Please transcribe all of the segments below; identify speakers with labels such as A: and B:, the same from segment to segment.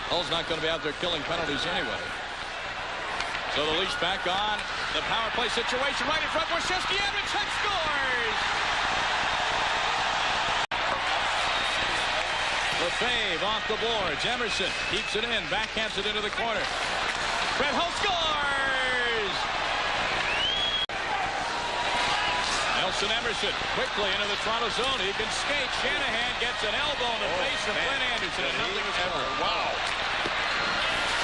A: Hull's not going to be out there killing penalties anyway. So the Leafs back on the power play situation right in front. Borschewski, Andreychuk scores! Lefebvre off the boards. Emerson keeps it in, backhands it into the corner. Brett Hull scores! Nelson Emerson quickly into the Toronto zone. He can skate. Shanahan gets an elbow in the face from Brett Anderson. And nothing was ever. Wow.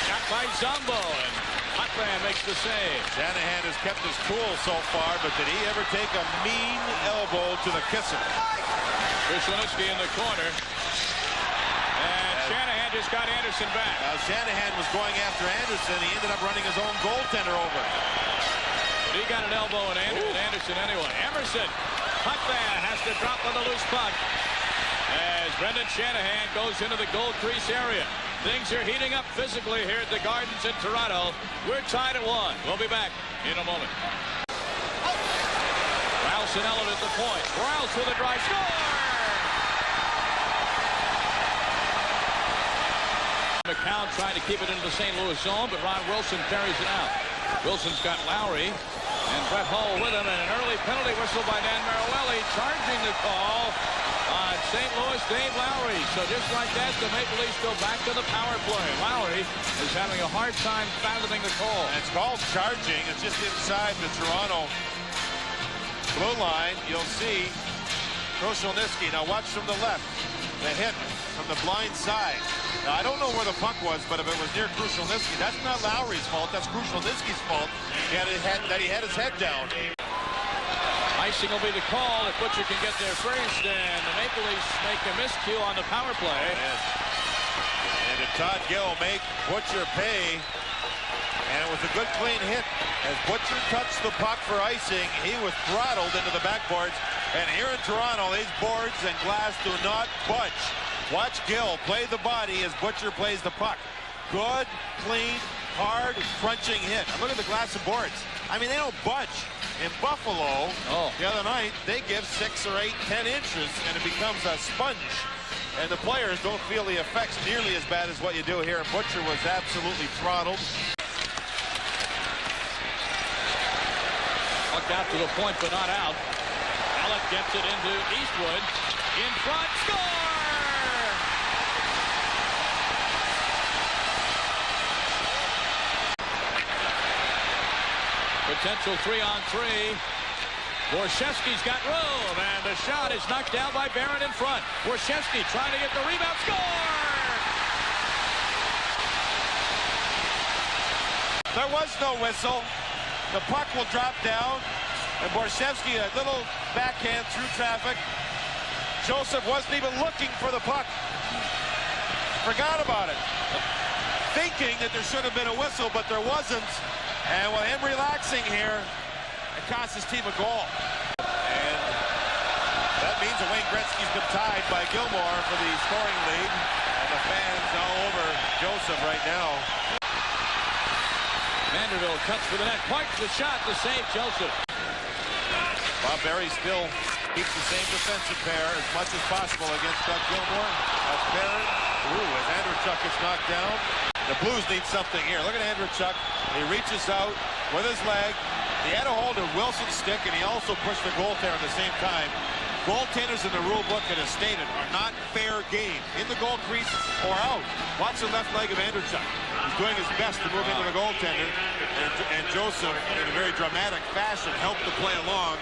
A: Shot by Zombo, and Hotman makes the save.
B: Shanahan has kept his cool so far, but did he ever take a mean elbow to the kisser?
A: Krushelnyski in the corner. And Shanahan just got Anderson back.
B: Now Shanahan was going after Anderson. He ended up running his own goaltender over.
A: But he got an elbow in Anderson anyway. Emerson, Hotman has to drop on the loose puck as Brendan Shanahan goes into the goal crease area. Things are heating up physically here at the Gardens in Toronto. We're tied at 1. We'll be back in a moment. Rouse and Ellen at the point. Rouse with a drive. Score! McCown trying to keep it into the St. Louis zone, but Ron Wilson carries it out. Wilson's got Lowry and Brett Hull with him, and an early penalty whistle by Dan Maruelli, charging the call on St. Louis Dave Lowry. So just like that, the Maple Leafs go back to the power play. Lowry is having a hard time fathoming the call.
B: And it's called charging. It's just inside the Toronto blue line. You'll see Krushelnyski. Now watch from the left. The hit from the blind side. Now, I don't know where the puck was, but if it was near Krushelnyski, that's not Lowry's fault. That's Krushelnyski's fault. He had his head down.
A: Icing will be the call if Butcher can get there first, and the Maple Leafs make a miscue on the power play.
B: And did Todd Gill make Butcher pay? And it was a good clean hit. As Butcher touched the puck for icing, he was throttled into the backboards. And here in Toronto, these boards and glass do not budge. Watch Gill play the body as Butcher plays the puck. Good, clean, hard, crunching hit. And look at the glass and boards. I mean, they don't budge. In Buffalo, the other night, they give 6 or 8, 10 inches, and it becomes a sponge. And the players don't feel the effects nearly as bad as what you do here. And Butcher was absolutely throttled.
A: Pucked out to the point, but not out. Alec gets it into Eastwood. In front, score! Potential 3-on-3. Borschewski's got room, and the shot is knocked down by Barron in front. Borschewski trying to get the rebound. Score!
B: There was no whistle. The puck will drop down, and Borschewski, a little backhand through traffic. Joseph wasn't even looking for the puck. Forgot about it. Thinking that there should have been a whistle, but there wasn't. And with him relaxing here, it cost his team a goal. And that means that Wayne Gretzky's been tied by Gilmore for the scoring lead. And the fans all over Joseph right now.
A: Vanderbilt cuts for the net. Parks the shot to save Joseph.
B: Bob Berry still keeps the same defensive pair as much as possible against Doug Gilmore. That's Barron. Ooh, as Andreychuk gets knocked down. The Blues need something here. Look at Andreychuk. He reaches out with his leg. He had a hold of Wilson's stick, and he also pushed the goaltender at the same time. Goaltenders in the rule book, it is stated, are not fair game. In the goal crease or out. Watch the left leg of Andreychuk. He's doing his best to move into the goaltender. And Joseph, in a very dramatic fashion, helped the play along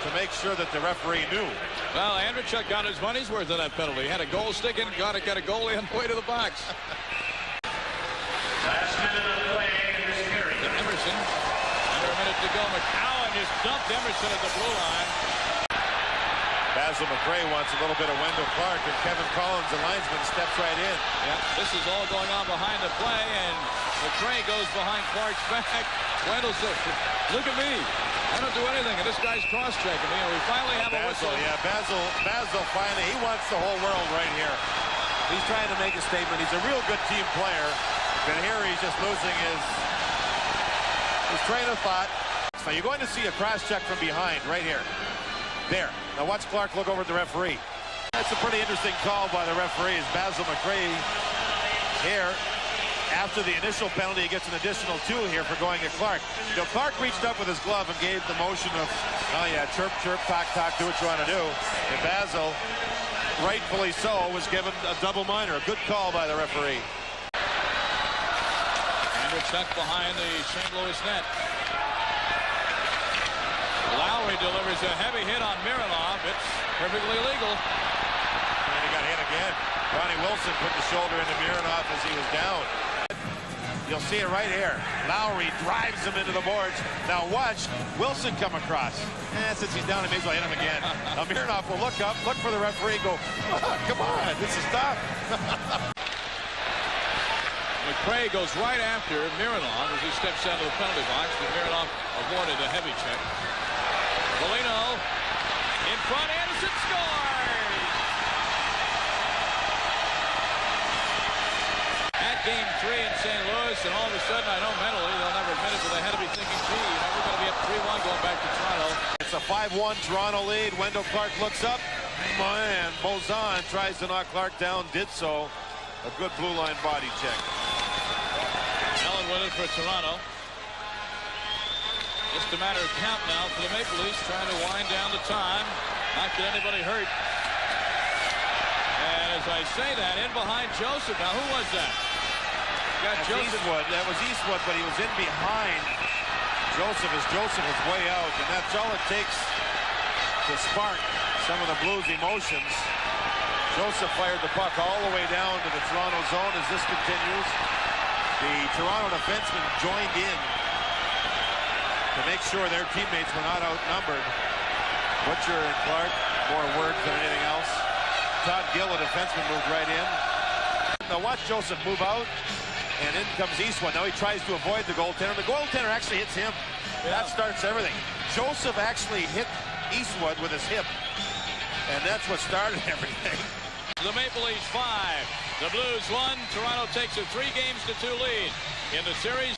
B: to make sure that the referee knew.
A: Well, Andreychuk got his money's worth of that penalty. He had a goal stick and got a goalie on the way to the box.
C: Last minute of play in this period.
A: Emerson, under a minute to go. McCowan just dumped Emerson at the blue line.
B: Basil McRae wants a little bit of Wendell Clark, and Kevin Collins, the linesman, steps right in.
A: Yeah, this is all going on behind the play, and McRae goes behind Clark's back. Wendell says, look at me. I don't do anything, and this guy's cross-checking me, and we finally have a whistle.
B: Yeah, Basil finally, he wants the whole world right here. He's trying to make a statement. He's a real good team player. But here he's just losing his train of thought. So you're going to see a cross-check from behind right here. There. Now watch Clark look over at the referee. That's a pretty interesting call by the referee. As Basil McRae here after the initial penalty, he gets an additional 2 here for going at Clark. You know, Clark reached up with his glove and gave the motion of, oh yeah, chirp, chirp, talk, talk, do what you want to do. And Basil, rightfully so, was given a double minor. A good call by the referee.
A: And it's tucked behind the St. Louis net. Lowry delivers a heavy hit on Mironov. It's perfectly legal.
B: And he got hit again. Ronnie Wilson put the shoulder into Mironov as he was down. You'll see it right here. Lowry drives him into the boards. Now watch Wilson come across. Since he's down, he may as well hit him again. Now Mironov will look up, look for the referee, go, oh, come on, this is tough.
A: McRae goes right after Mironov as he steps out of the penalty box, but Mironov awarded a heavy check. Polino in front, Anderson scores! At game 3 in St. Louis, and all of a sudden, I know mentally they'll never admit it, but they had to be thinking, gee, you know, we're going to be up 3-1 going back to Toronto.
B: It's a 5-1 Toronto lead. Wendell Clark looks up. Man, Bozan tries to knock Clark down, did so. A good blue line body check.
A: Allen with it for Toronto. Just a matter of count now for the Maple Leafs, trying to wind down the time. Not get anybody hurt. And as I say that, in behind Joseph. Now, who was that? Got Joseph.
B: Eastwood. That was Eastwood, but he was in behind Joseph as Joseph was way out. And that's all it takes to spark some of the Blues' emotions. Joseph fired the puck all the way down to the Toronto zone as this continues. The Toronto defensemen joined in to make sure their teammates were not outnumbered. Butcher and Clark, more words than anything else. Todd Gill, a defenseman, moved right in. Now watch Joseph move out, and in comes Eastwood. Now he tries to avoid the goaltender. The goaltender actually hits him. Yeah. That starts everything. Joseph actually hit Eastwood with his hip, and that's what started everything.
A: The Maple Leafs 5. The Blues 1. Toronto takes a 3-2 lead in the series.